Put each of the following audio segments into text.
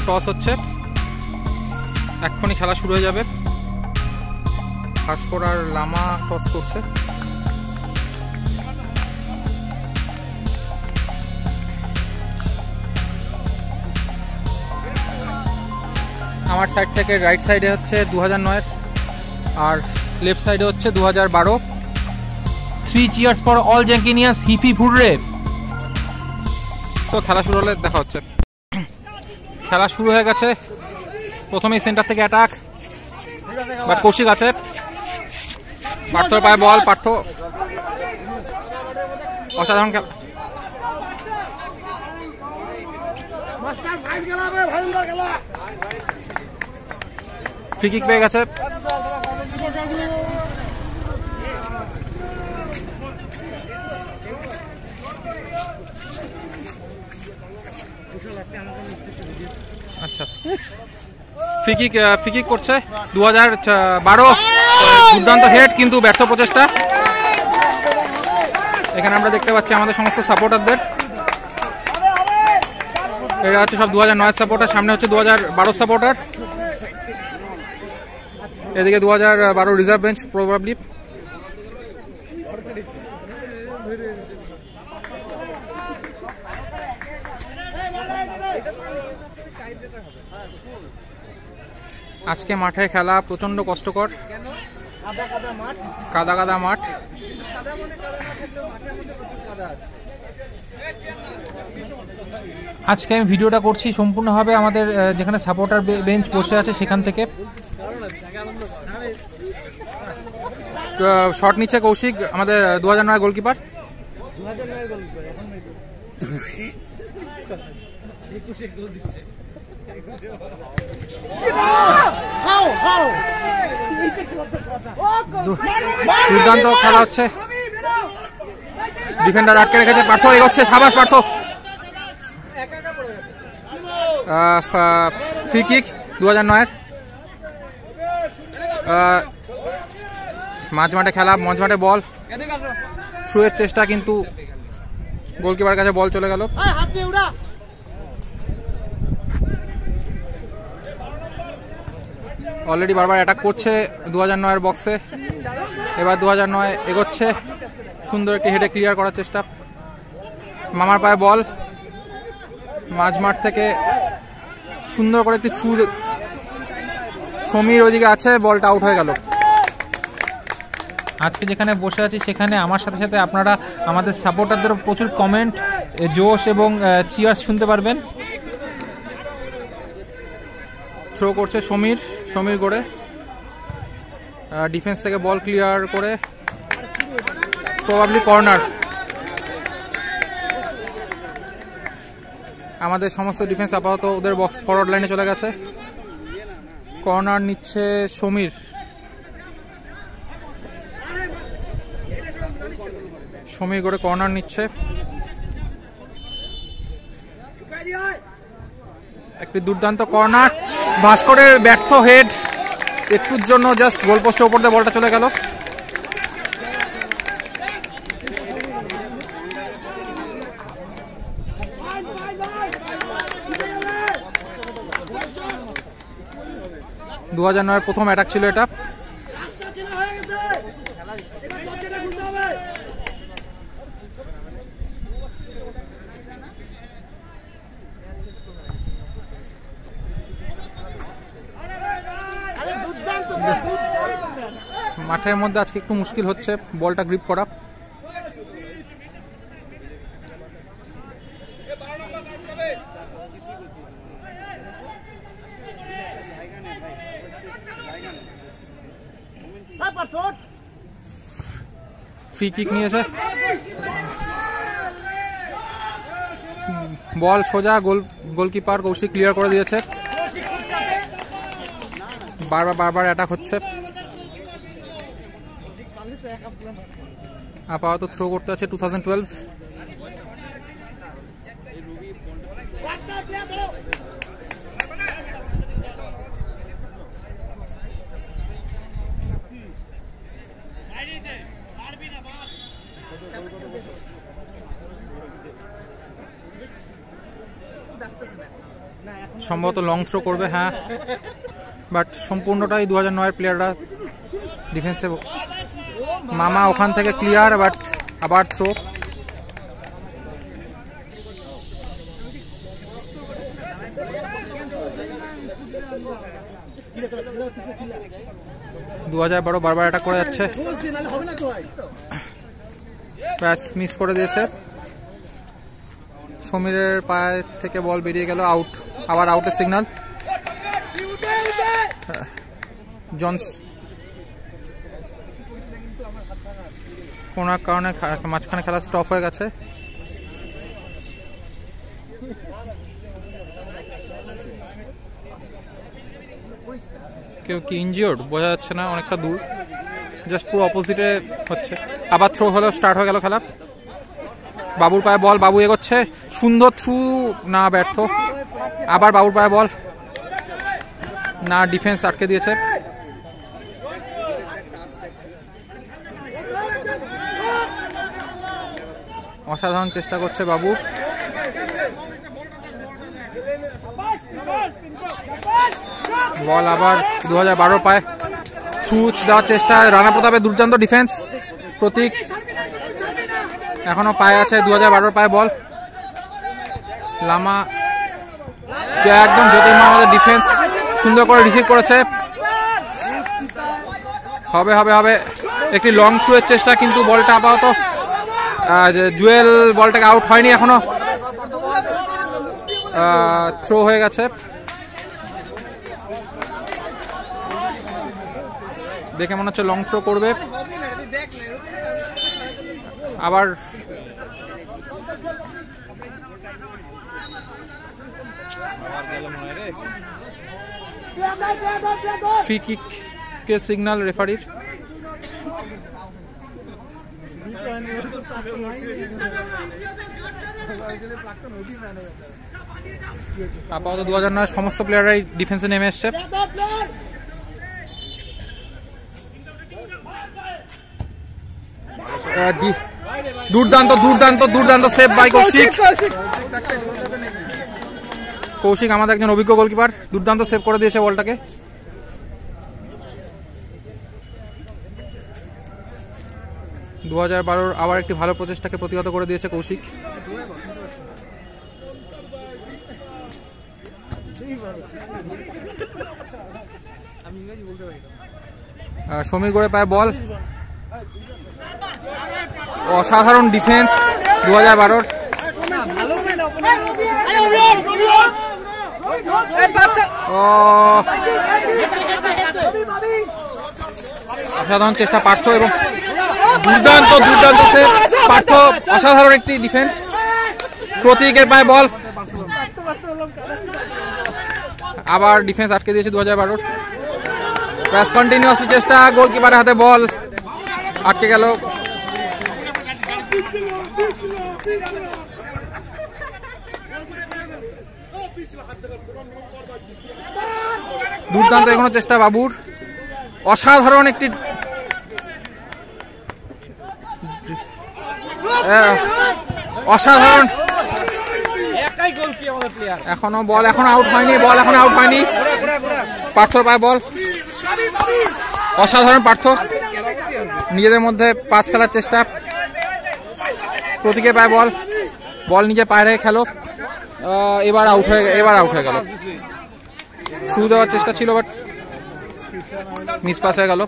Toss হচ্ছে, এক্ষুনি খেলা শুরু হয়ে যাবে। ভাস্কর আর লামা টস করছে। আমার সাইড থেকে রাইট সাইডে হচ্ছে 2009 আর লেফট সাইডে হচ্ছে 2012। 3 চিয়ার্স ফর অল জ্যাঙ্কিনিয়াস, হিপি ফুররে। তো খেলা শুরু হলে দেখা হচ্ছে। খেলা শুরু হয়ে গেছে। প্রথমেই সেন্টার থেকে অ্যাটাক, বাট কৌশিক আছে। পার্থর পায়ে বল, পার্থ অসাধারণ খেলা। ফ্রি কিক পেয়ে গেছে। আচ্ছা, ফ্রি কিক করছে 2012। দুর্দান্ত হেড, কিন্তু ব্যর্থ প্রচেষ্টা। এখানে আমরা দেখতে পাচ্ছি আমাদের সমস্ত সাপোর্টারদের। এরা হচ্ছে সব 2009 সাপোর্টার, সামনে হচ্ছে 2012 সাপোর্টার, এদিকে 2012 রিজার্ভ বেঞ্চ প্রবাবলি। আজকে মাঠে খেলা প্রচন্ড কষ্টকর, কাদা কাদা মাঠ। আজকে আমি ভিডিওটা করছি সম্পূর্ণভাবে আমাদের যেখানে সাপোর্টার বেঞ্চ বসে আছে সেখান থেকে। শট নিচ্ছে কৌশিক, আমাদের 2009 গোলকিপার। দুর্দান্ত খেলা হচ্ছে, ডিফেন্ডার আটকে রেখেছে, পার্থ এগোচ্ছে, সাবাস পার্থ। Free kick 2009। মাঝ মাঠে খেলা, মাঝ মাঠে বল, থ্রু এর চেষ্টা, কিন্তু গোলকিপার কাছে বল চলে গেল। অলরেডি বারবার অ্যাটাক করছে 2009 বক্সে। এবার 2009 এগোচ্ছে, সুন্দর একটি হেডে ক্লিয়ার করার চেষ্টা। মামার পায়ে বল, মাঝ মাঠ থেকে সুন্দর করে একটি থ্রু, সমীর ওইদিকে আছে, বলটা আউট হয়ে গেল। আজকে যেখানে বসে আছি সেখানে আমার সাথে সাথে আপনারা আমাদের সাপোর্টারদেরও প্রচুর কমেন্ট, জোশ এবং চিয়ার্স শুনতে পারবেন। থ্রো করছে সমীর গড়ে, ডিফেন্স থেকে বল ক্লিয়ার করে, প্রবাবলি কর্নার। আমাদের সমস্ত ডিফেন্স আপাতত ওদের বক্স ফরওয়ার্ড লাইনে চলে গেছে। কর্নার নিচ্ছে সমীর গড়ে কর্নার নিচ্ছে। একটি দুর্দান্ত কর্নার, ভাস্করের ব্যর্থ হেড, একটুর জন্য জাস্ট গোল পোস্টের উপর দিয়ে বলটা চলে গেল। দু 2009 প্রথম অ্যাটাক ছিল এটা। মাঠের মধ্যে আজকে একটু মুশকিল হচ্ছে বলটা গ্রিপ করা। ফ্রি কিক নিয়েছে, বল সোজা, গোলকিপার কৌশিক ক্লিয়ার করে দিয়েছে। বারবার অ্যাটাক হচ্ছে। আপাতত থ্রো করতে আছে 2012। সম্ভবত লং থ্রো করবে, হ্যাঁ, বাট সম্পূর্ণটাই 2009 প্লেয়াররা ডিফেন্সে। মামা ওখান থেকে ক্লিয়ার, বাট আবার থ্রো। বারবার অ্যাটাক করে যাচ্ছে, প্যাস মিস করে দিয়েছে। সমীরের পায়ে থেকে বল বেরিয়ে গেল, আউট। আবার আউটের সিগন্যাল। জনস কোন কারণে মাঝখানে খেলা স্টপ হয়ে গেছে। কেউ কি ইনজিওর্ড বোঝা যাচ্ছে না, অনেকটা দূর, জাস্ট পুরো অপোজিটে হচ্ছে। আবার থ্রো হলো, স্টার্ট হয়ে গেল খেলা। বাবুর পায়ে বল, বাবু এগোচ্ছে, সুন্দর থ্রু, না ব্যর্থ। আবার বাবুর পায়ে বল, না, ডিফেন্স আটকে দিয়েছে। অসাধারণ চেষ্টা করছে বাবু। বল আবার 2012 পায়, থ্রু দেওয়ার চেষ্টা, রানা প্রতাপের দুর্দান্ত ডিফেন্স। প্রতীক এখনো পায়ে আছে, 2012 পায়ে বল। লামা একদম জ্যোতির্ময় আমাদের ডিফেন্স, সুন্দর করে রিসিভ করেছে। হবে হবে হবে, একটি লং থ্রু এর চেষ্টা, কিন্তু বলটা আপাতত জুয়েল বলটাকে আউট হয়নি এখনো, থ্রো হয়ে গেছে। দেখে মনে হচ্ছে লং থ্রো করবে। আবার ফ্রি কিক কে সিগন্যাল রেফারির। আপাতত 2009 সমস্ত প্লেয়াররাই ডিফেন্সে নেমে এসছে। দুর্দান্ত দুর্দান্ত দুর্দান্ত সেভ বাই কৌশিক। কৌশিক আমাদের একজন অভিজ্ঞ গোলকিপার, দুর্দান্ত সেভ করে দিয়েছে বলটাকে। আবার একটি ভালো প্রচেষ্টাকে প্রতিহত করে দিয়েছে কৌশিক। সমীর গড়ে পায় বল, অসাধারণ ডিফেন্স 2012। অসাধারণ চেষ্টা পার্থ, এবং দুর্দান্ত দুর্দান্ত সেভ পার্থ, অসাধারণ একটি ডিফেন্স। প্রতীকের পায়ে বল, আবার ডিফেন্স আটকে দিয়েছে 2012। প্যাস কন্টিনিউয়াসলি চেষ্টা, গোলকিপারের হাতে বল আটকে গেল। দুর্দান্ত এখনো চেষ্টা বাবুর, অসাধারণ একটি অসাধারণ। এখনো বল, এখন আউট হয়নি, বল এখন আউট হয়নি। পার্থর পায়ে বল, অসাধারণ পার্থ, নিজেদের মধ্যে পাস খেলার চেষ্টা। প্রতীকের পায়ে বল, বল নিজে পায়ে রেখে খেলো। এবার আউট হয়ে গেল। থ্রু দেওয়ার চেষ্টা ছিল, বাট মিস পাস হয়ে গেল।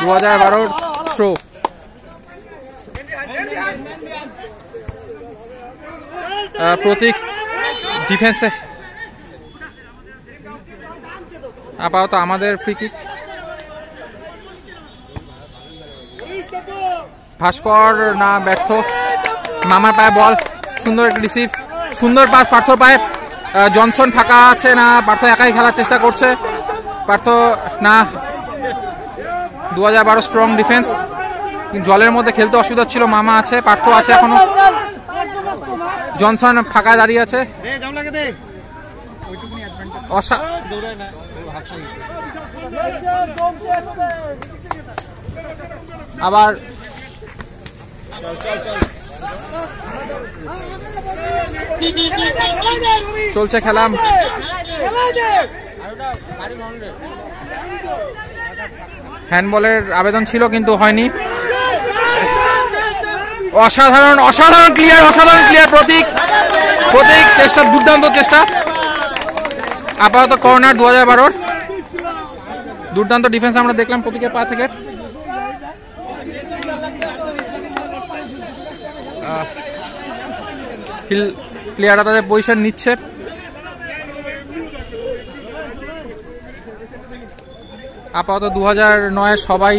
2012 থ্রো। প্রতীক ডিফেন্সে, আপাতত আমাদের ফ্রি কিক। ভাস্কর, না, ব্যর্থ। মামার পায়ে বল, সুন্দর একটি রিসিভ, সুন্দর পাস পার্থর পায়ে। জনসন ফাঁকা আছে, না, পার্থ একাই খেলার চেষ্টা করছে। পার্থ, না। 2012 স্ট্রং ডিফেন্স, জলের মধ্যে খেলতে অসুবিধা ছিল। মামা আছে, পার্থ আছে এখনো। জনসন ফাঁকা দাঁড়িয়ে আছে। আবার চলছে খেলা। হ্যান্ডবলের আবেদন ছিল কিন্তু হয়নি। অসাধারণ অসাধারণ ক্লিয়ার, অসাধারণ ক্লিয়ার। প্রতীক প্রতীক চেষ্টা, দুর্দান্ত চেষ্টা। আপাতত কর্নার 2012-র। দুর্দান্ত ডিফেন্স আমরা দেখলাম প্রতীকের পা থেকে। প্লেয়াররা তাদের পজিশন নিচ্ছে। আপাতত 2009 সবাই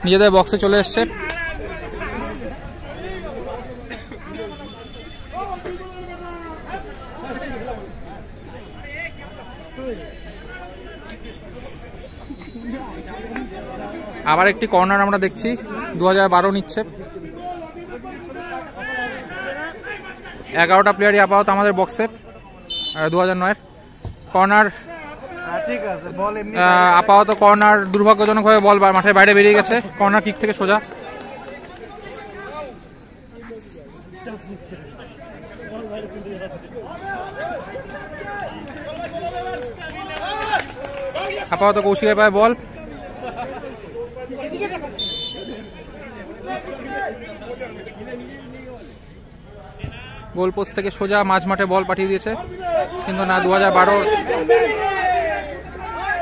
নিজেদের বক্সে চলে এসছে। আবার একটি কর্নার আমরা দেখছি, 2012 নিচ্ছে। 11টা প্লেয়ারই আপাতত আমাদের বক্সে। 2009-এর কর্নার, আপাতত কর্নার দুর্ভাগ্যজনকভাবে বল মাঠের বাইরে বেরিয়ে গেছে। কর্নার কিক থেকে সোজা। আপাতত কৌশিকের পায়ে বল। গোল পোস্ট থেকে সোজা মাঝ মাঠে বল পাঠিয়ে দিয়েছে, কিন্তু না। 2012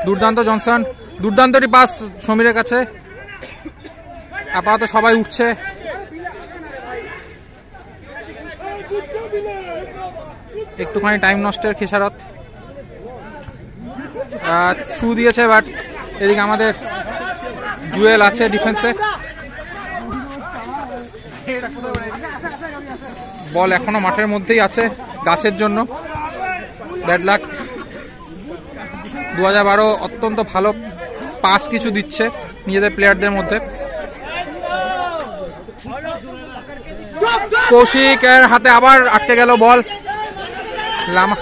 দুর্দান্ত জনসন, দুর্দান্তটি পাস সমীরের কাছে। আপাতত সবাই উঠছে। একটুখানি টাইম নষ্টের খেসারত। থ্রু দিয়েছে, বাট এদিকে আমাদের জুয়েল আছে ডিফেন্সে। বল এখনো মাঠের মধ্যেই আছে গাছের জন্য। Bad luck. 2012 অত্যন্ত ভালো পাস কিছু দিচ্ছে নিজেদের প্লেয়ারদের মধ্যে। কৌশিকের হাতে আবার আটকে গেল বল। লামা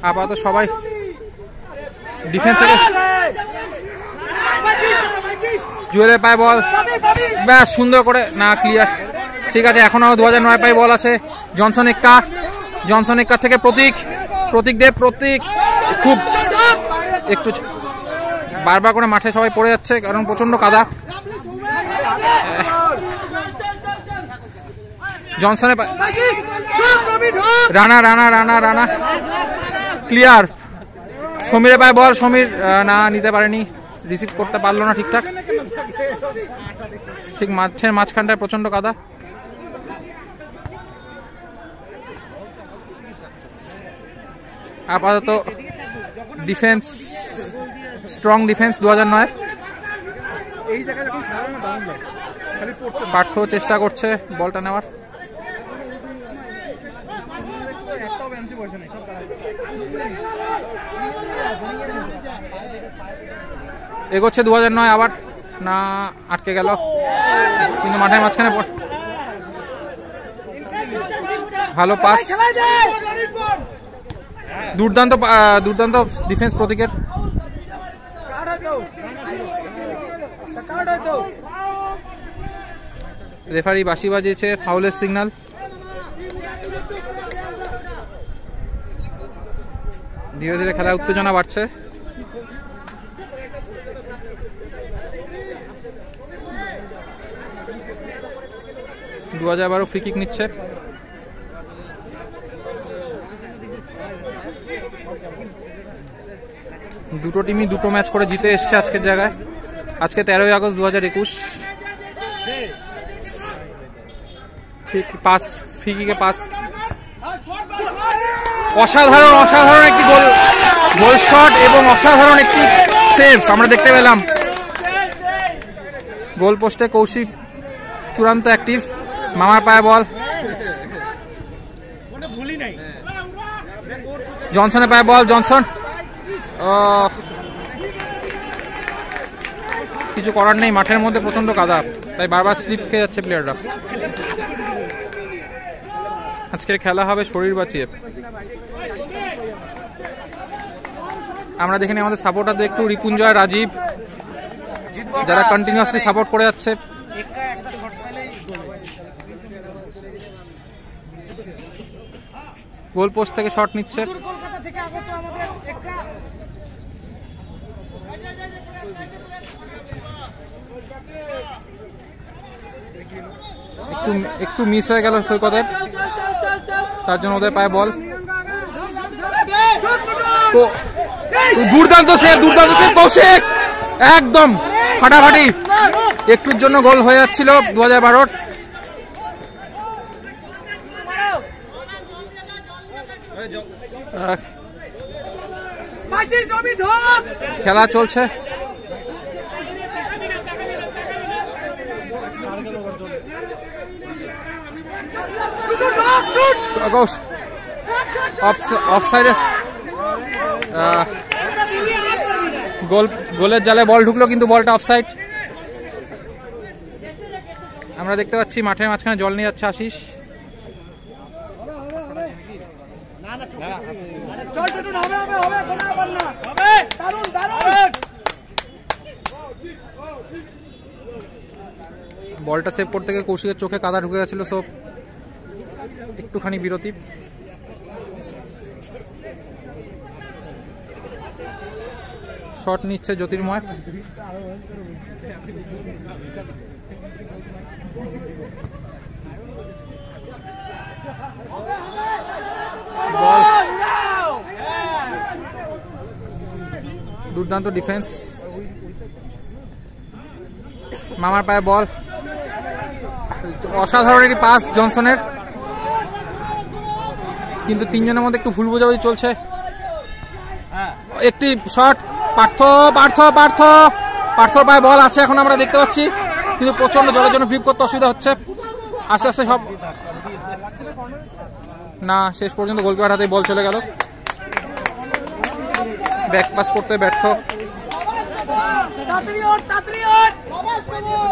আপাতত সবাই ডিফেন্স থেকে। জুয়েলের পায়ে বল, ব্যাস সুন্দর করে না, ক্লিয়ার। ঠিক আছে, এখনো 2009 পায়ে বল আছে। জনসন এক্কা, জনসন এক্কা থেকে প্রতীক, প্রতীক দেব, প্রতীক খুব একটু বারবার করে মাঠে সবাই পড়ে যাচ্ছে কারণ প্রচন্ড কাদা। জনসনের রানা রানা রানা রানা ক্লিয়ার। সমীরের পায়ে বল, সমীর না নিতে পারেনি, রিসিভ করতে পারলো না ঠিকঠাক। ঠিক মাঠের মাঝখানটায় প্রচন্ড কাদা। আপাতত ডিফেন্স, স্ট্রং ডিফেন্স 2009। পার্থ চেষ্টা করছে বলটা নেওয়ার। এগোচ্ছে 2009, আবার না, আটকে গেল কিন্তু মাঠের মাঝখানে। ভালো পাস, দুর্দান্ত দুর্দান্ত ডিফেন্স প্রতীকের। রেফারি বাঁশি বাজিয়েছে, ফাউলের সিগন্যাল। ধীরে ধীরে খেলায় উত্তেজনা বাড়ছে। দু 2012 ফ্রি কিক নিচ্ছে। দুটো টিমই দুটো ম্যাচ করে জিতে এসছে আজকের জায়গায়। আজকে 13ই আগস্ট 2021। পাস, ফ্রি কিকে পাস, অসাধারণ অসাধারণ একটি গোল, গোল শট এবং অসাধারণ একটি সেভ আমরা দেখতে পেলাম। গোল পোস্টে কৌশিক চূড়ান্ত অ্যাক্টিভ। মামার পায়ে বল, জনসনের পায়ে বল, জনসন কিছু করার নেই, মাঠের মধ্যে প্রচন্ড কাদা, তাই বারবার স্লিপ খেয়ে যাচ্ছে প্লেয়াররা। আজকের খেলা হবে শরীর বাঁচিয়ে। আমরা দেখে নিই আমাদের সাপোর্টারদের একটু, রিপুঞ্জয়, রাজীব, যারা কন্টিনিউয়াসলি সাপোর্ট করে যাচ্ছে। গোল পোস্ট থেকে শট নিচ্ছে, একটু মিস হয়ে গেল সৈকতের, তার জন্য ওদের পায়ে বল। দুর্দান্ত সেভ, দুর্দান্ত সেভ কৌশিক, একদম ফাটাফাটি। একটুর জন্য গোল হয়ে যাচ্ছিল 2012। খেলা চলছে, অফসাইডে গোলের জালে বল ঢুকলো, কিন্তু বলটা অফসাইড। আমরা দেখতে পাচ্ছি মাঠের মাঝখানে জল নিয়ে যাচ্ছে আশিস। বলটা সেভ করতে গিয়ে কৌশিকের চোখে কাদা ঢুকে গেছিল, সব একটুখানি বিরতি। শট নিচ্ছে জ্যোতির্ময়, দুর্দান্ত ডিফেন্স, মামার পায়ে বল, অসাধারণ একটি পাস জনসনের, কিন্তু তিনজনের মধ্যে একটু ভুল বোঝাবুঝি চলছে। একটি শট, পার্থর পায়ে বল আছে এখন আমরা দেখতে পাচ্ছি, কিন্তু প্রচন্ড জলের জন্য গ্রিপ করতে অসুবিধা হচ্ছে। আস্তে আস্তে সব না, শেষ পর্যন্ত গোলকিপার হাতে বল চলে গেল, ব্যাক পাস করতে ব্যর্থ।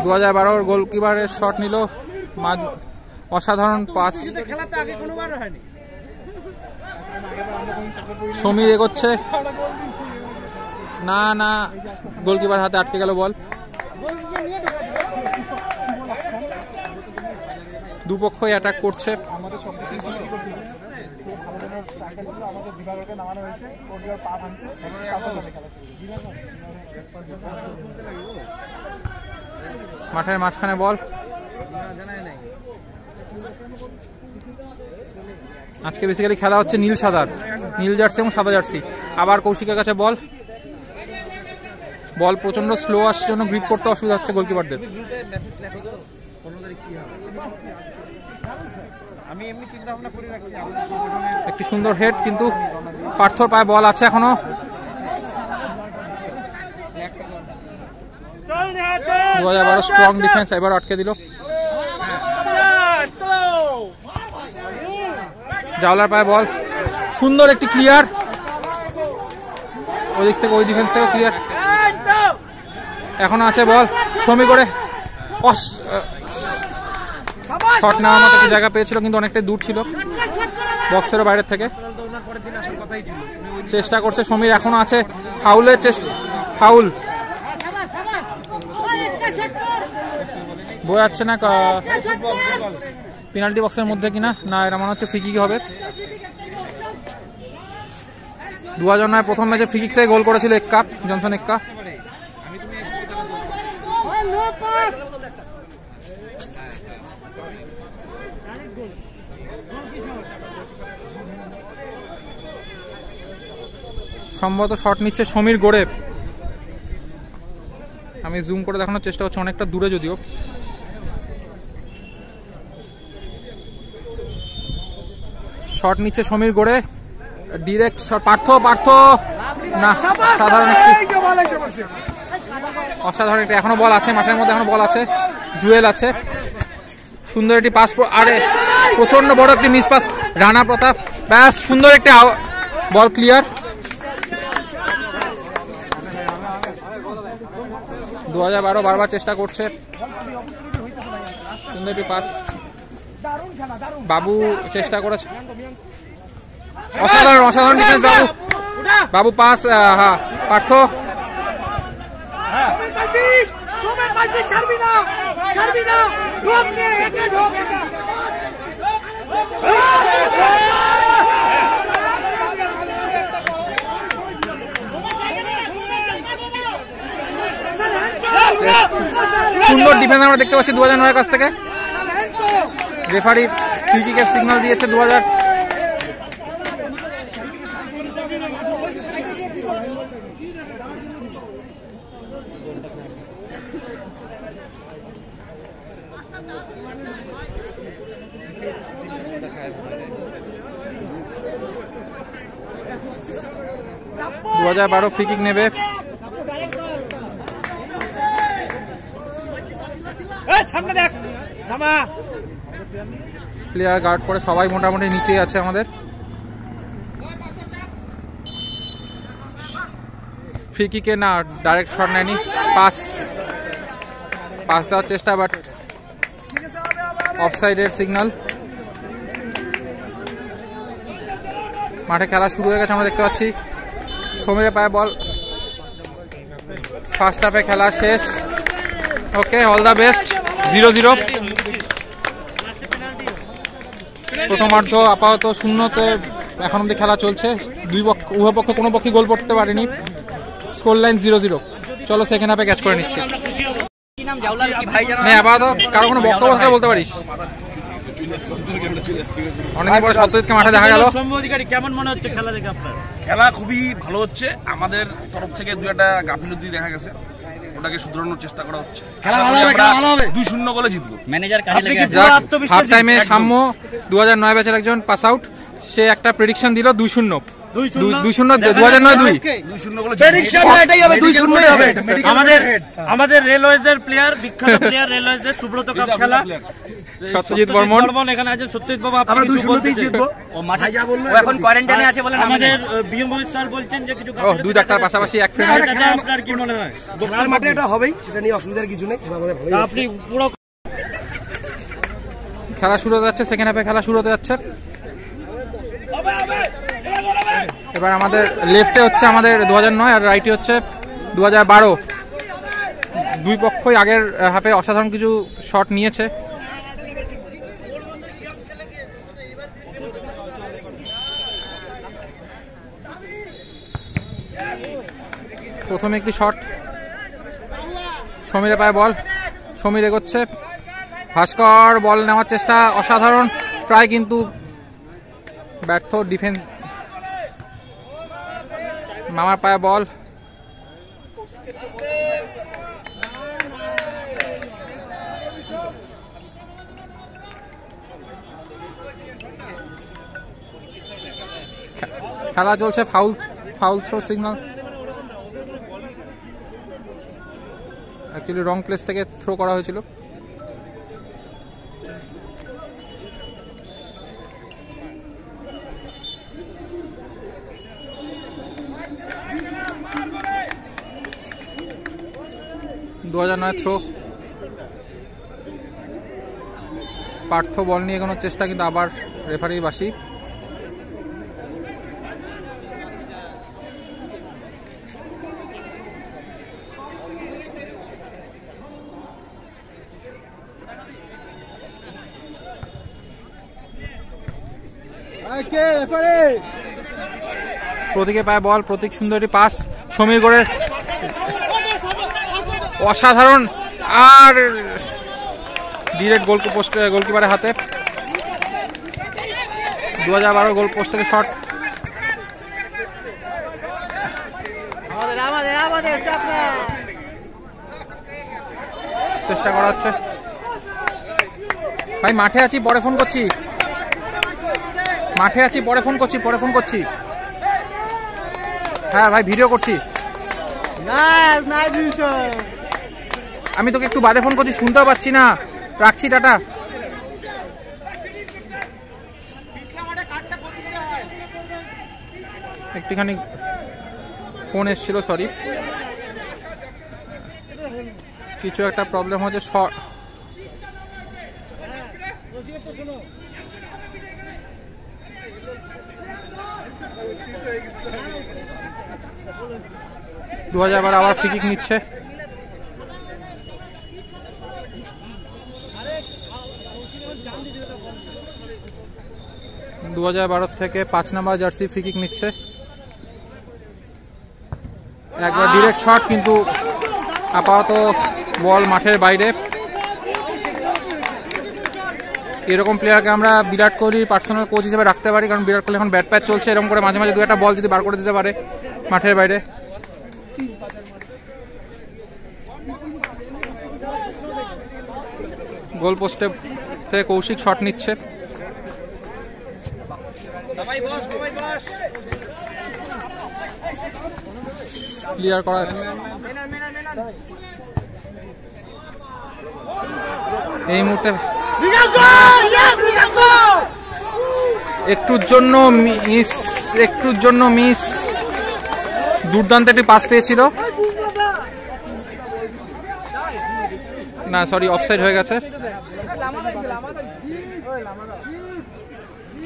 2012 গোলকিপারের শট নিল, অসাধারণ পাস। সমীর এগোচ্ছে, না না, গোলকিপার হাতে আটকে গেল বল। দুপক্ষই অ্যাটাক করছে, মাঠের মাঝখানে বল। আজকে বেসিক্যালি খেলা হচ্ছে নীল সাদার, নীল জার্সি এবং সাদা জার্সি। আবার কৌশিকের কাছে বল, বল প্রচন্ড স্লো আসার জন্য গ্রিপ করতে অসুবিধা হচ্ছে গোলকিপারদের। একটি সুন্দর হেড, কিন্তু পার্থর পায়ে বল আছে এখনো। 2012 স্ট্রং ডিফেন্স এবার আটকে দিল। জাওলার পায়ে বল, সুন্দর একটি ক্লিয়ার, ওই দিক থেকে ওই ডিফেন্স থেকে ক্লিয়ার। এখন আছে বল, সমী করে শট নেওয়ার মতো একটি জায়গা পেয়েছিল, কিন্তু অনেকটাই দূর ছিল বক্সেরও বাইরের থেকে। চেষ্টা করছে সমীর, এখনো আছে ফাউলের চেষ্টা, ফাউল বয়ে যাচ্ছে না, পেনাল্টি বক্সের মধ্যে কিনা, না এটা মনে হচ্ছে ফ্রি কিক হবে। 2009 প্রথম ম্যাচে ফ্রি কিক থেকে গোল করেছিল এক্কা, জনসন এক্কা। সম্ভবত শট নিচ্ছে সমীর গড়ে, আমি জুম করে দেখানোর চেষ্টা করছি, অনেকটা দূরে যদিও। শট নিচ্ছে সমীর গড়ে, ডিরেক্ট শট, পার্থ না, অসাধারণ একটা, এখনো বল আছে মাঠের মধ্যে, এখনো বল আছে, জুয়েল আছে, সুন্দর একটি পাস, আরে প্রচন্ড বড় একটি মিস পাস, রানা প্রতাপ, ব্যাস সুন্দর একটি বল ক্লিয়ার। 2012 বারবার চেষ্টা করছে, সুন্দর একটি পাস, বাবু চেষ্টা করেছে, অসাধারণ ডিফেন্স বাবু পাস, হ্যাঁ পার্থ সুন্দর ডিফেন্স আমরা দেখতে পাচ্ছি 2009 কাছ থেকে। রেফারি ফ্রি কিকের সিগন্যাল দিয়েছে 2000। ফ্রি কিক নেবে। প্লেয়ার গার্ড করে সবাই মোটামুটি নিচেই আছে আমাদের। ফ্রি কিকে না, ডাইরেক্ট শট নেয়নি, পাস দেওয়ার চেষ্টা, বাট অফসাইডের সিগন্যাল। মাঠে খেলা শুরু হয়ে গেছে আমরা দেখতে পাচ্ছি। সমীরের পায়ে বল। ফার্স্ট হাফে খেলা শেষ। ওকে, অল দ্য বেস্ট। 0-0 প্রথমার্ধ আপাতত শূন্যতে এখন অব্দি খেলা চলছে। উভয় পক্ষ কোনো পক্ষই গোল করতে পারেনি। Score line 0-0। চলো সেকেন্ড হাফে ক্যাচ করে নিচ্ছি। আপাতত কারো কোনো বক্তব্য থাকলে বলতে পারিস। অনেকদিন পরে সত্যজিৎকে মাঠে দেখা গেল। কেমন মনে হচ্ছে খেলা দেখে আপনার? খেলা খুবই ভালো হচ্ছে। আমাদের তরফ থেকে 2-1 গাফিলতি দেখা গেছে, ওটাকে শুধরানোর চেষ্টা করা হচ্ছে। খেলা ভালো হবে, 2-0 গোলে জিতবো। ম্যানেজার কাজে লেগে হাফ টাইমে সাম্য 2009 ব্যাচের একজন পাস আউট, সে একটা প্রেডিকশন দিল 2-0 আমাদের রেলওয়েজের প্লেয়ার, বিখ্যাত প্লেয়ার রেলওয়েজের সুব্রত কাপ খেলা সত্যজিৎ বর্মন এখানে আছেন। সত্যজিৎ বাবু আমরা 2-0 জিতবো। ও মাঠে যা বললো, এখন কোয়ারেন্টাইনে আছে বলেন। আমাদের বিএম স্যার বলছেন যে কিছু দুই ডাক্তার পাশাপাশি এক ফ্রেন্ড। আপনার কি মনে হয়? খেলার মাঠে এটা হবেই, সেটা নিয়ে অসুবিধার কিছু নেই। আপনি পুরো খেলা শুরু হতে যাচ্ছে, সেকেন্ড হাফে খেলা শুরু হতে যাচ্ছে। এবার আমাদের লেফটে হচ্ছে আমাদের 2009 আর রাইটে হচ্ছে 2012। দুই পক্ষই আগের হাফে অসাধারণ কিছু শট নিয়েছে। প্রথমে একটি শট, সমীরের পায়ে বল, সমীর এগোচ্ছে, ভাস্কর বল নেওয়ার চেষ্টা, অসাধারণ ট্রাই কিন্তু ব্যর্থ ডিফেন্স। মামার পায়ে বল, খেলা চলছে, foul throw signal. Actually wrong place থেকে থ্রো করা হয়েছিল। থ্রো, পার্থ বল নিয়ে এগোনোর চেষ্টা, কিন্তু আবার রেফারি বাসি। প্রতীকের পায়ে বল, প্রতীক সুন্দর একটি পাস, সমীর করে অসাধারণ, আর ডিরেক্ট গোলকিপারের হাতে। 2012 গোল পোস্ট থেকে শট। চেষ্টা করা হচ্ছে। ভাই মাঠে আছি, পরে ফোন করছি। পরে ফোন করছি। হ্যাঁ ভাই, ভিডিও করছি। আমি তোকে একটু বাদে ফোন করছি, শুনতেও পাচ্ছি না। রাখছি, টাটা। একটুখানি ফোন এসেছিল, সরি। কিছু একটা প্রবলেম হচ্ছে। আবার ফ্রি কিক নিচ্ছে। 2012 থেকে 5 নাম্বার জার্সি ফ্রি কিক নিচ্ছে। একবার ডিরেক্ট শট, কিন্তু আপাতত বল মাঠের বাইরে। এরকম প্লেয়ারকে আমরা বিরাট কোহলির পার্সোনাল কোচ হিসেবে রাখতে পারি, কারণ বিরাট কোহলি এখন ব্যাট প্যাচ চলছে, এরকম করে মাঝে মাঝে দু একটা বল যদি বার করে দিতে পারে মাঠের বাইরে। গোল পোস্টে থেকে কৌশিক শট নিচ্ছে। ক্লিয়ার করা এই মুহূর্তে একটুর জন্য মিস। দুর্দান্ত একটি পাস পেয়েছিল, না সরি অফসাইড হয়ে গেছে।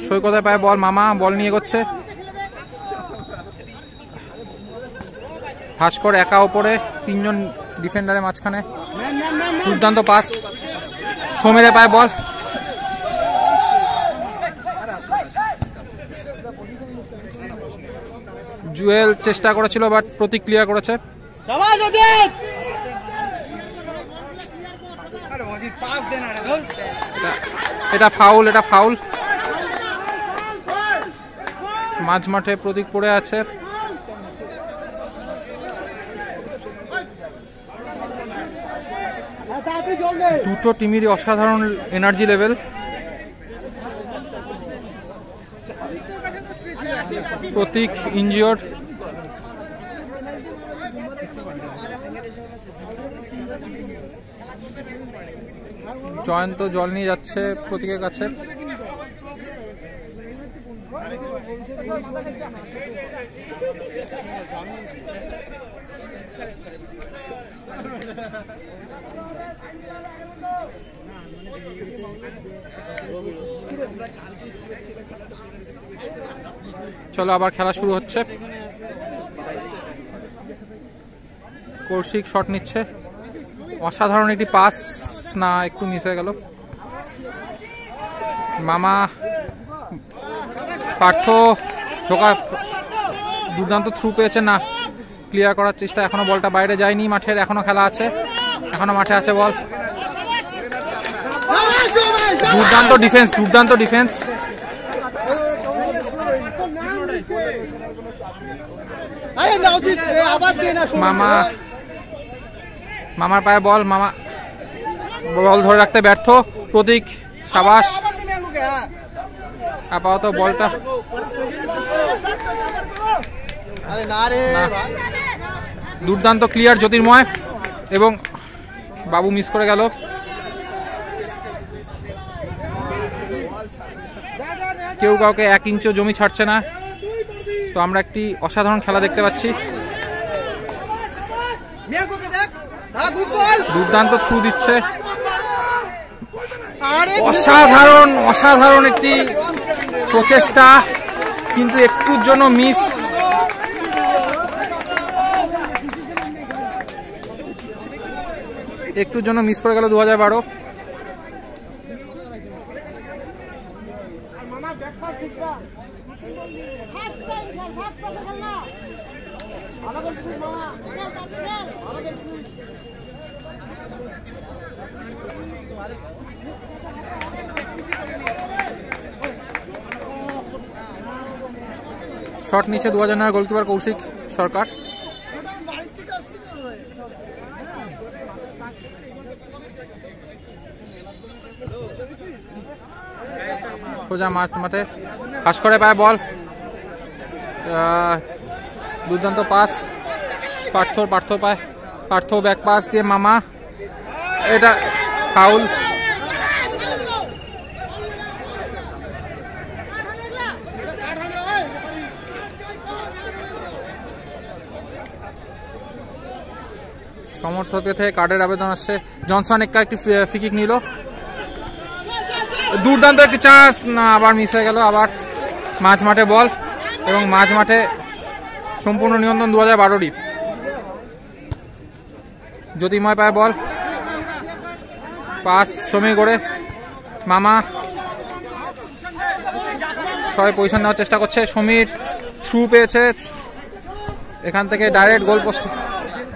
সৈকতে পায় বল, মামা বল নিয়ে এগোচ্ছে। ভাস্কর একা ওপরে, 3 জন ডিফেন্ডারের মাঝখানে, দুর্দান্ত পাস। সমীরে পায় বল, জুয়েল চেষ্টা করেছিল বাট প্রতীক ক্লিয়ার করেছে। এটা ফাউল, মাঝ মাঠে প্রতীক পড়ে আছে। দুটো টিমেরই অসাধারণ এনার্জি লেভেল। প্রতীক ইনজিওর্ড, জয়ন্ত জল নিয়ে যাচ্ছে প্রতীকের কাছে। চলো আবার খেলা শুরু হচ্ছে। কৌশিক শট নিচ্ছে, অসাধারণ একটি পাস, না একটু মিস হয়ে গেল। মামা পার্থ ঢোকা, দুর্দান্ত থ্রু পেয়েছে, না ক্লিয়ার করার চেষ্টা, এখনো বলটা বাইরে যায়নি মাঠের, এখনো খেলা আছে, এখনো মাঠে আছে বল। দুর্দান্ত ডিফেন্স। মামার পায়ে বল, মামা বল ধরে রাখতে ব্যর্থ। প্রতীক সাবাস, আপাতত বলটা দুর্দান্ত ক্লিয়ার জ্যোতির্ময়, এবং বাবু মিস করে গেল। কেউ কাউকে 1 ইঞ্চও জমি ছাড়ছে না, তো আমরা একটি অসাধারণ খেলা দেখতে পাচ্ছি। দুর্দান্ত থ্রু দিচ্ছে, অসাধারণ একটি প্রচেষ্টা, কিন্তু একটুর জন্য মিস। করে গেল 2012। শট নিচ্ছে 2009 গোলকিপার কৌশিক সরকার। সোজা মাঠে পাস করে পায় বল, দুর্দান্ত পাস। পার্থ পায়, পার্থ ব্যাক পাস দিয়ে মামা, এটা ফাউল। সমর্থকদের থেকে কার্ডের আবেদন আসছে। জনসন এক্কা একটি ফ্রি কিক নিল, দুর্দান্ত একটি চান্স, না আবার মিস হয়ে গেল। আবার মাঝ মাঠে বল, এবং মাঝ মাঠে সম্পূর্ণ নিয়ন্ত্রণ 2012-ই। জ্যোতির্ময় পায় বল, পাস সমীর করে, মামা সবাই পজিশন নেওয়ার চেষ্টা করছে। সমীর থ্রু পেয়েছে, এখান থেকে ডাইরেক্ট গোল পোস্ট,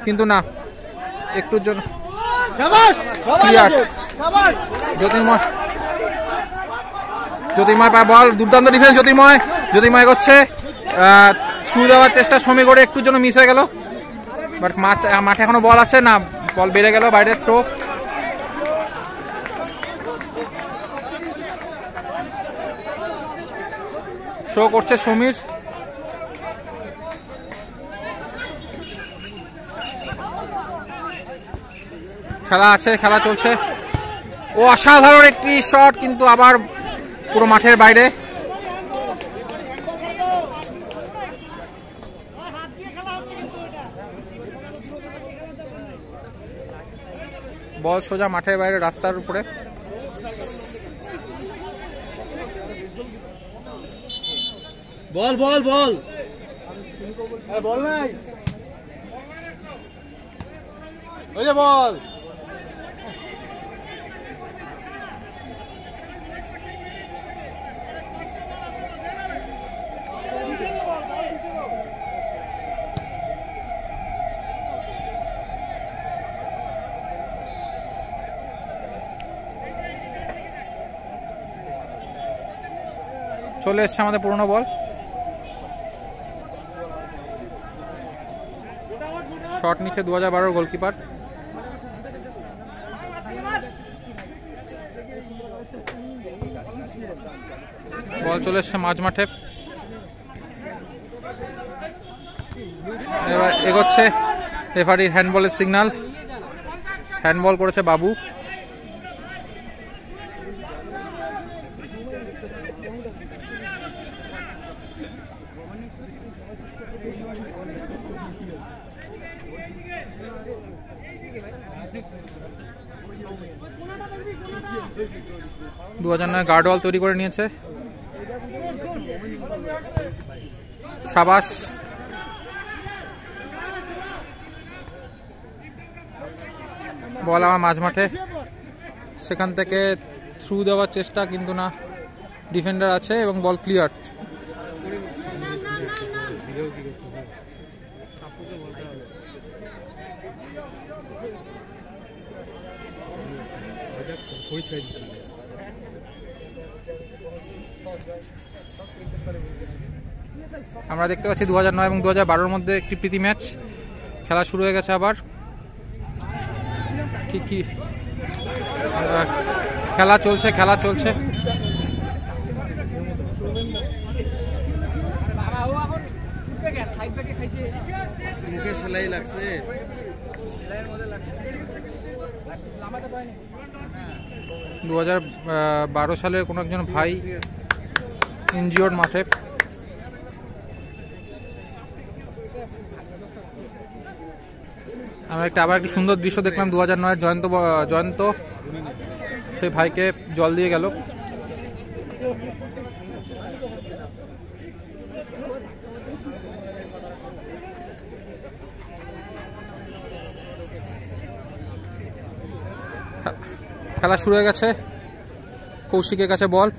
কিন্তু না, একটুর জন্য ক্লিয়ার। জ্যোতির্ময় পায় বল, দুর্দান্ত ডিফেন্স জ্যোতির্ময় করছে, থ্রু দেওয়ার চেষ্টা সমীর করে একটুর জন্য মিস হয়ে গেল, বাট মাঠে এখনো বল আছে না, বল বেড়ে গেল, বাইরে থ্রো। থ্রো করছে সমীর, খেলা আছে, খেলা চলছে। ও অসাধারণ একটি শট, কিন্তু আবার পুরো মাঠের বাইরে। বল সোজা মাঠের বাইরে রাস্তার উপরে। বল বল বল বল নাই, ওই যে বল। চলে এসছে আমাদের পুরনো বল, শট নিচ্ছে 2012 গোলকিপার। বল চলে এসছে মাঝ মাঠে, এবার এগোচ্ছে, রেফারির হ্যান্ডবলের সিগন্যাল, হ্যান্ডবল করেছে বাবু। গার্ডওয়াল তৈরি করে নিয়েছে, সাবাস। বল আমার মাঝ মাঠে, সেখান থেকে থ্রু দেওয়ার চেষ্টা, কিন্তু না, ডিফেন্ডার আছে এবং বল ক্লিয়ার। আমরা দেখতে পাচ্ছি 2009 এবং 2012-র মধ্যে একটি প্রীতি ম্যাচ খেলা শুরু হয়ে গেছে আবার। কি খেলা চলছে, খেলা চলছে। মুখে সেলাই লাগছে, 2012 সালের কোনো একজন ভাই ইনজিওর্ড মাঠে। আমরা আবার একটি সুন্দর দৃশ্য দেখলাম, 2009-এর জয়ন্ত সেই ভাইকে জল দিয়ে গেল। খেলা শুরু হয়ে গেছে, কৌশিকের কাছে বল,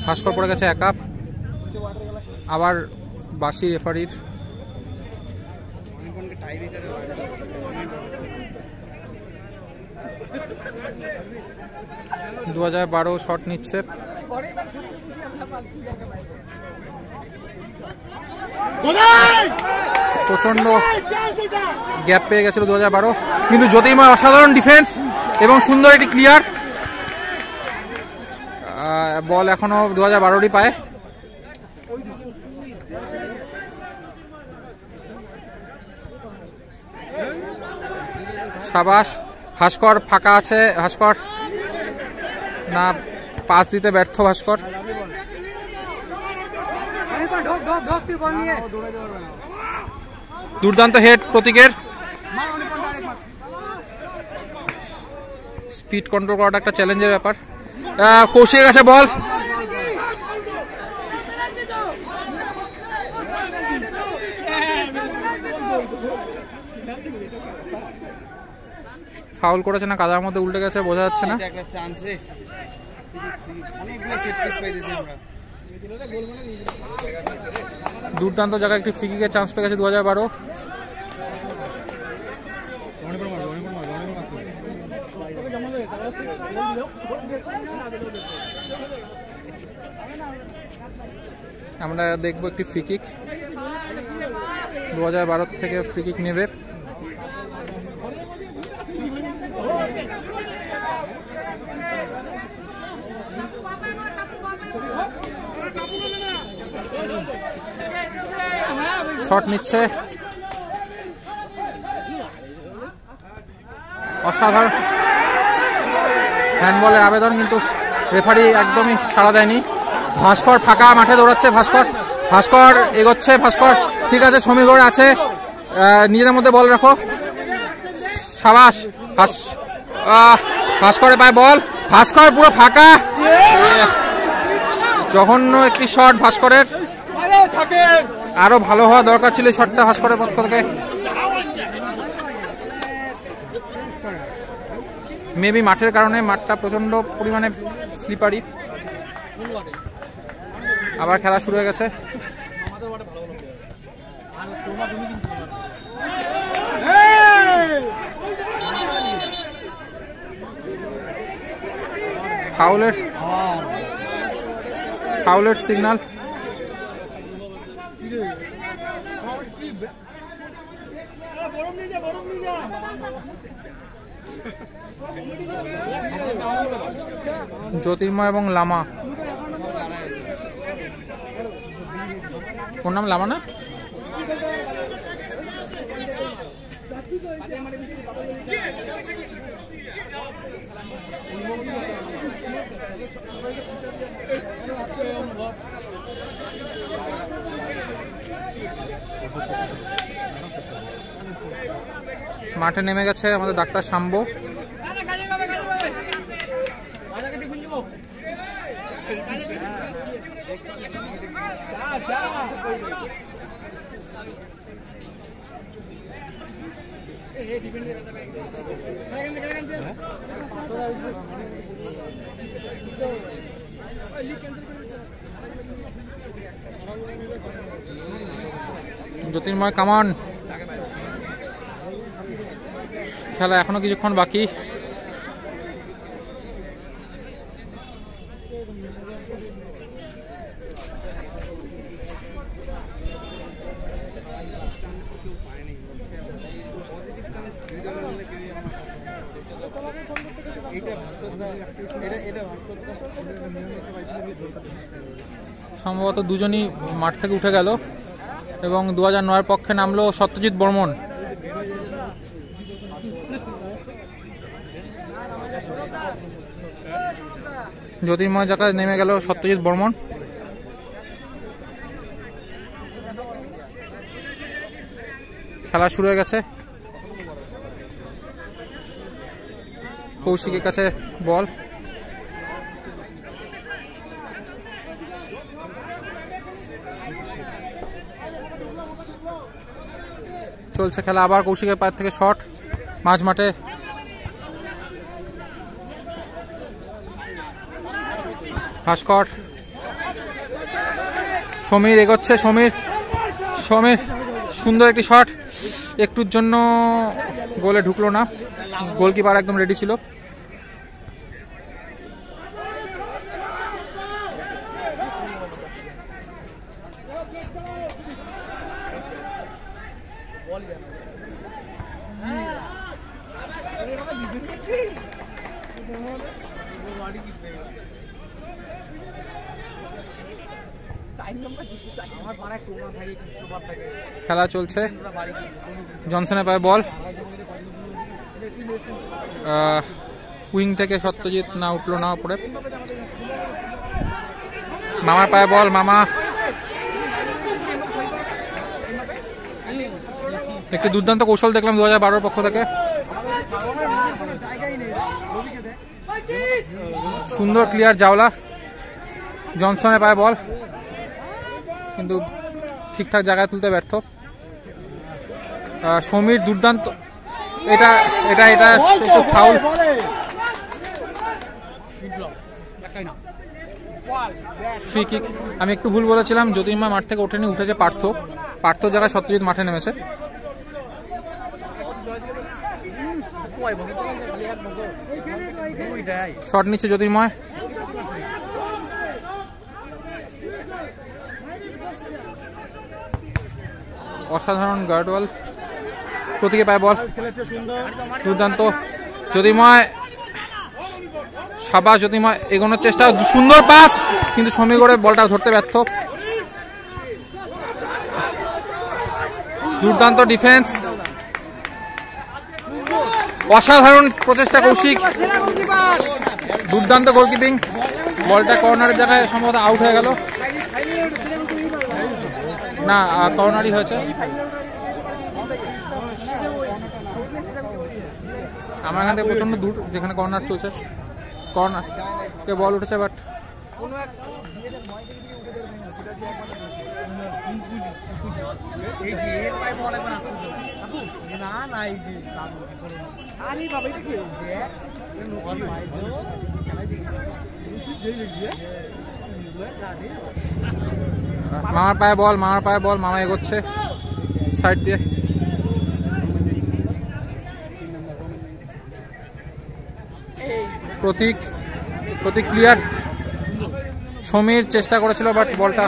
ভাস্কর পড়ে গেছে একা, আবার বাসি রেফারির। 2012 শট নিচ্ছে, প্রচন্ড গ্যাপ পেয়ে গেছিল 2012, কিন্তু জ্যোতির্ময় অসাধারণ ডিফেন্স এবং সুন্দর একটি ক্লিয়ার। বল এখনো 2012-রই পায়। সাবাস, ভাস্কর ফাঁকা আছে, ভাস্কর না, পাস দিতে ব্যর্থ ভাস্কর। দুর্দান্ত হেড প্রতীকের, স্পিড কন্ট্রোল করাটা একটা চ্যালেঞ্জের ব্যাপার। কৌশিকের কাছে বল, ফাউল করেছে না কাদার মধ্যে উল্টে গেছে বোঝা যাচ্ছে না। দুর্দান্ত জায়গায় একটি ফ্রি কিকের চান্স পেয়ে গেছে 2012। আমরা দেখবো একটি ফ্রি কিক 2012 থেকে ফ্রি কিক নেবে। শট নিচ্ছে, অসাধারণ হ্যান্ডবলের আবেদন, কিন্তু রেফারি একদমই সাড়া দেয়নি। ভাস্কর ফাঁকা মাঠে দৌড়াচ্ছে, ভাস্কর এগোচ্ছে, ভাস্কর ঠিক আছে, সমীগড় আছে, নিজেদের মধ্যে বল রাখো, সাবাস। ভাস্করের পায়ে বল, ভাস্কর পুরো ফাঁকা, জঘন্য একটি শট ভাস্করের। আরো ভালো হওয়া দরকার ছিল শটটা ভাস্করের পক্ষ থেকে। মেবি মাঠের কারণে, মাঠটা প্রচন্ড পরিমাণে স্লিপারি। আবার খেলা শুরু হয়ে গেছে। ফাউলের সিগন্যাল। জ্যোতির্ময় এবং লামা, ওর নাম লামা না? মাঠে নেমে গেছে আমাদের ডাক্তার শাম্বো। জ্যোতির্ময় কামান, খেলা এখনো কিছুক্ষণ বাকি। সম্ভবত দুজনই মাঠ থেকে উঠে গেল এবং 2009 পক্ষে নামলো সত্যজিৎ বর্মন। জ্যোতির্ময় জায়গায় নেমে গেল সত্যজিৎ বর্মন। খেলা শুরু হয়ে গেছে। কৌশিকের কাছে বল, চলছে খেলা। আবার কৌশিকের পায়ের থেকে শট মাঝ মাঠে। ভাস্কর, সমীর এগোচ্ছে, সমীর সুন্দর একটি শট, একটুর জন্য গোলে ঢুকলো না। গোলকিপার একদম রেডি ছিল। খেলা চলছে। জনসনের পায়ে বল, উইং থেকে সত্যজিৎ না উঠলো না উপরে। মামার পায়ে বল, মামা একটি দুর্দান্ত কৌশল দেখলাম 2012 পক্ষ থেকে। সুন্দর ক্লিয়ার জাওলা। জনসনের পায়ে বল, কিন্তু ঠিকঠাক জায়গায় তুলতে ব্যর্থ। সমীর দুর্দান্ত, এটা এটা এটা একটু ফাউল। ফ্রি কিক, আমি একটু ভুল বলেছিলাম, জ্যোতির্ময় মাঠ থেকে ওঠেনি, উঠেছে পার্থ জায়গায় সত্যজিৎ মাঠে নেমেছে। শট নিচ্ছে জ্যোতির্ময়, অসাধারণ গার্ডওয়াল, প্রতীকে পায় বল, দুর্দান্ত জ্যোতির্ময়, সাবাস জ্যোতির্ময়, এগোনোর চেষ্টা, সুন্দর পাস, কিন্তু সমীগড়ে বলটা ধরতে ব্যর্থ। দুর্দান্ত ডিফেন্স, অসাধারণ প্রচেষ্টা কৌশিক, দুর্দান্ত গোলকিপিং, বলটা কর্নারের জায়গায় সম্ভবত আউট হয়ে গেল, না কর্নারই হয়েছে। আমার এখান থেকে প্রচন্ড দূর যেখানে কর্নার চলছে, কর্নার কে বল উঠেছে, বাট মামার পায়ে বল, মামা এগোচ্ছে সাইড দিয়ে, প্রতীক ক্লিয়ার, সমীর চেষ্টা করেছিল বাট বলটা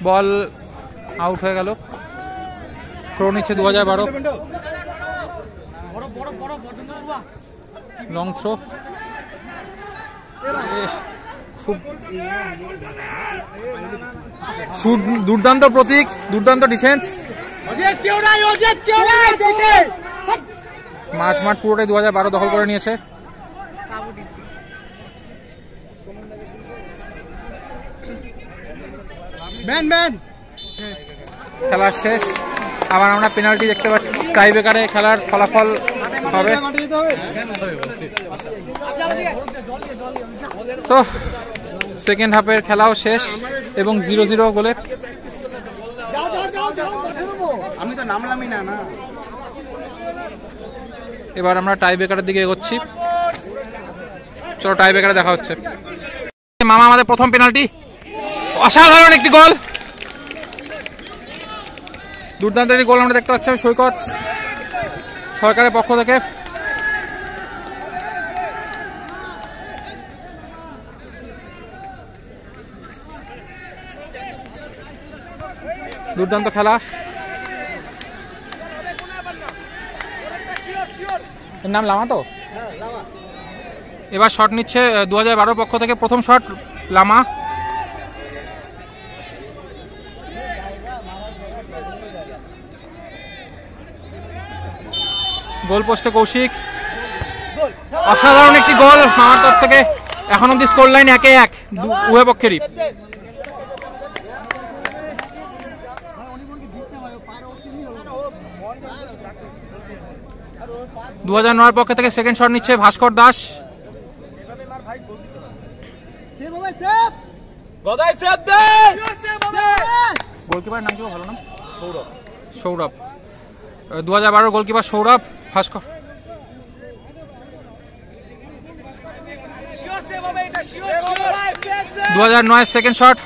বল আউট হয়ে গেল। থ্রো নিচ্ছে 2012, লং থ্রো, খুব দুর্দান্ত প্রতীক, দুর্দান্ত ডিফেন্স, মাঠ পুরোটাই 2012 দখল করে নিয়েছে। খেলা শেষ, আবার আমরা পেনাল্টি দেখতে পাচ্ছি, টাই ব্রেকারে খেলার ফলাফল হবে। তো সেকেন্ড হাফের খেলাও শেষ এবং 0-0 গোলে। আমি তো নামলামই না। এবার আমরা টাই ব্রেকারের দিকে এগোচ্ছি, চলো টাই ব্রেকারে দেখা হচ্ছে। মামা আমাদের প্রথম পেনাল্টি, অসাধারণ একটি গোল, দুর্দান্ত একটি গোল আমরা দেখতে পাচ্ছি সৈকত সরকারের পক্ষ থেকে। দুর্দান্ত খেলা, এর নাম লামা তো। এবার শট নিচ্ছে 2012 পক্ষ থেকে, প্রথম শট লামা, গোল পোস্টে কৌশিক, অসাধারণ একটি গোল মামার তরফ থেকে। এখন অব্দি স্কোর লাইন 1-1 উভয় পক্ষেরই। 2009 পক্ষ থেকে সেকেন্ড শট নিচ্ছে ভাস্কর দাস, গোলকিপার নাম কি, ভালো নাম, সৌরভ। 2012 গোলকিপার সৌরভ ভাস্কর। 2009 সেকেন্ড শট,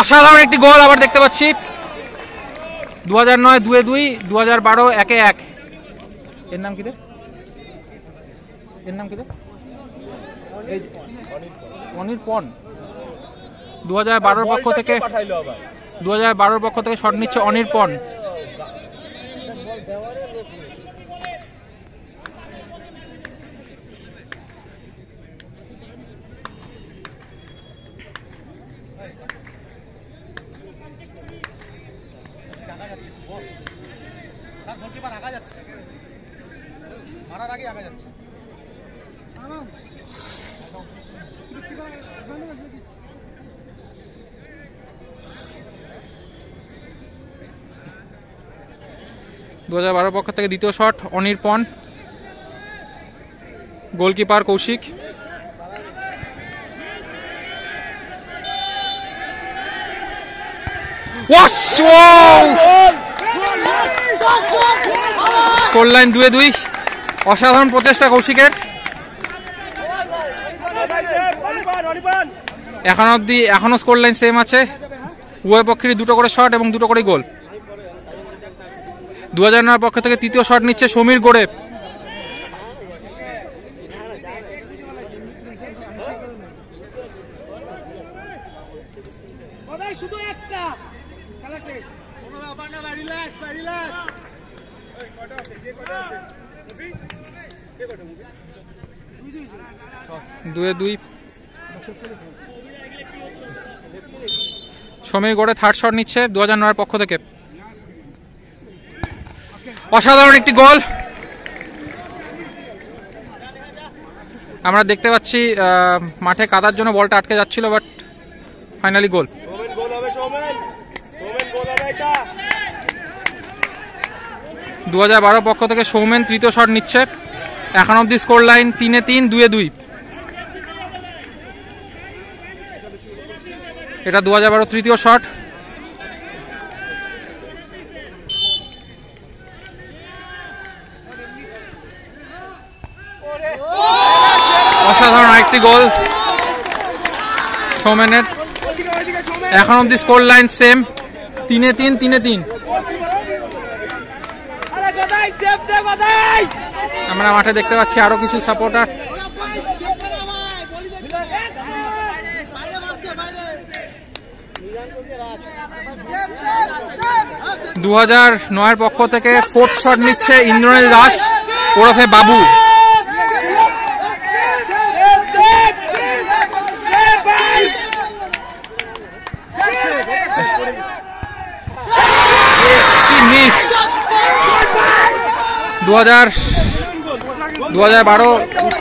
অসাধারণ একটি গোল আবার দেখতে পাচ্ছি। 2009 2-2, 2012 1-1। এর নাম কি রে, অনির পন। 2012 পক্ষ থেকে শট নিচ্ছে অনির পন। মারার আগে আগা যাচ্ছে। 2012 পক্ষ থেকে দ্বিতীয় shot Anirban, goalkeeper Koushik. Score line 2-2। অসাধারণ প্রচেষ্টা কৌশিকের। এখনো স্কোর লাইন সেম আছে, উভয় পক্ষেরই 2টো করে শট এবং 2টো করে গোল। 2009 পক্ষ থেকে তৃতীয় শট নিচ্ছে সমীর গোড়ে। শুধু একটা খেলা শেষ। 2-2। সমীর গোড়ে থার্ড শট নিচ্ছে 2009 পক্ষ থেকে। অসাধারণ একটি গোল। আমরা দেখতে পাচ্ছি মাঠে কাদার জন্য বলটা আটকে যাচ্ছিল, বাট ফাইনালি গোল। 2012 পক্ষ থেকে সৌমেন তৃতীয় শট নিচ্ছে। এখন অব্দি স্কোর লাইন 3-3, 2-2। এটা 2012 তৃতীয় শট। অসাধারণ আরেকটি গোল সৌমেনের। এখন অব্দি স্কোর লাইন সেম, 3-3, 3-3। আমরা মাঠে দেখতে পাচ্ছি আরো কিছু সাপোর্টার। 2009 পক্ষ থেকে ফোর্থ শট নিচ্ছে ইন্দ্রনীল দাস ওরফে বাবু। কি মিস! 2012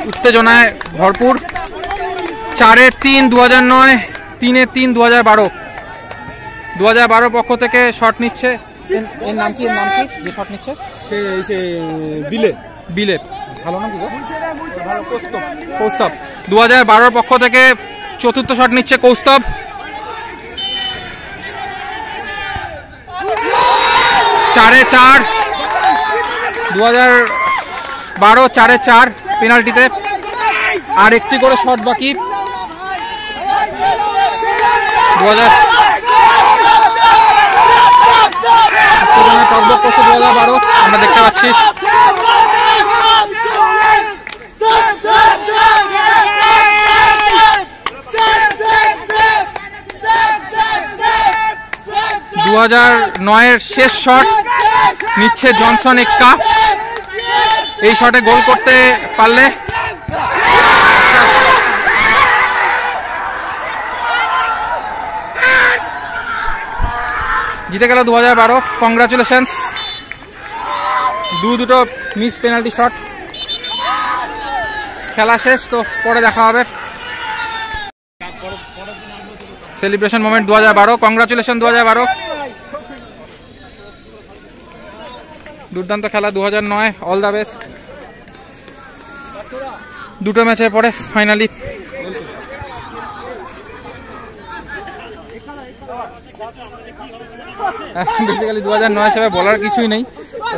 উত্তেজনায় ভরপুর। 4-3 2009, 3-3 2012। 2012 পক্ষ থেকে শট নিচ্ছে, এর নাম কি যে শট নিচ্ছে? বিলে ভালো নাম কি? কৌস্তব। 2012 পক্ষ থেকে চতুর্থ শট নিচ্ছে কৌস্তব। 4-4 2012, 4-4 পেনাল্টিতে। আর একটি করে শট বাকি। 2012 আমরা দেখতে পাচ্ছি। দু 2009 শেষ শট নিচ্ছে জনসন এক্কা। এই শটে গোল করতে পারলে জিতে গেল 2012। কংগ্রাচুলেশনস। দুটো মিস পেনাল্টি শট। খেলা শেষ, তো পরে দেখা হবে। Celebration moment 2012। কংগ্রাচুলেশন 2012। দুর্দান্ত খেলা 2009। All the best. দুটো ম্যাচের পরে ফাইনালি বেসিক্যালি 2009 হিসেবে বলার কিছুই নেই।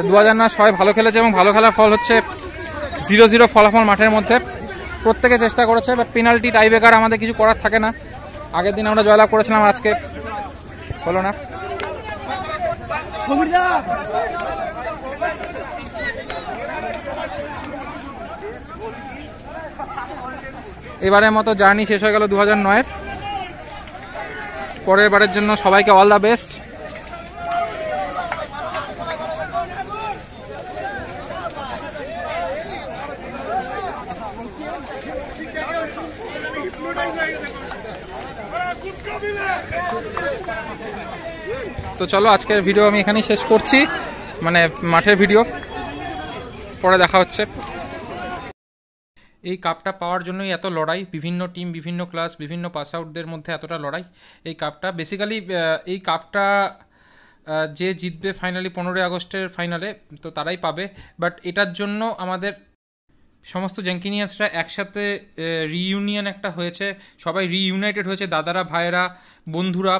2009 সবাই ভালো খেলেছে এবং ভালো খেলার ফল হচ্ছে 0-0 ফলাফল মাঠের মধ্যে। প্রত্যেকে চেষ্টা করেছে, বাট পেনাল্টি টাইব্রেকার আমাদের কিছু করার থাকে না। আগের দিন আমরা জয়লাভ করেছিলাম, আজকে হলো না। এবারের মতো জার্নি শেষ হয়ে গেল 2009-এর। পরের বারের জন্য সবাইকে অল দ্য বেস্ট। তো চলো, আজকের ভিডিও আমি এখানেই শেষ করছি, মানে মাঠের ভিডিও। পরে দেখা হচ্ছে। এই কাপটা পাওয়ার জন্যই এত লড়াই, বিভিন্ন টিম, বিভিন্ন ক্লাস, বিভিন্ন পাস আউটদের মধ্যে এতটা লড়াই। এই কাপটা বেসিক্যালি, এই কাপটা যে জিতবে ফাইনালি 15 আগস্টের ফাইনালে, তো তারাই পাবে। বাট এটার জন্য আমাদের সমস্ত জ্যাঙ্কিনিয়াসরা একসাথে রিইউনিয়ন একটা হয়েছে, সবাই রিইউনাইটেড হয়েছে, দাদারা, ভাইয়েরা, বন্ধুরা।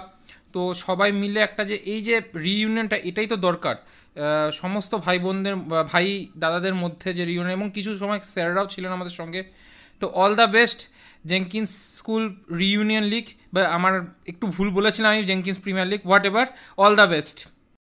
তো সবাই মিলে একটা যে এই যে রিইউনিয়নটা, এটাই তো দরকার সমস্ত ভাই বোনদের, ভাই দাদাদের মধ্যে যে রিইউনিয়ন, এবং কিছু সময় স্যাররাও ছিলেন আমাদের সঙ্গে। তো all the best Jenkins school reunion league, বা আমার একটু ভুল বলেছিলাম আমি, Jenkins premier league, what ever, all the best.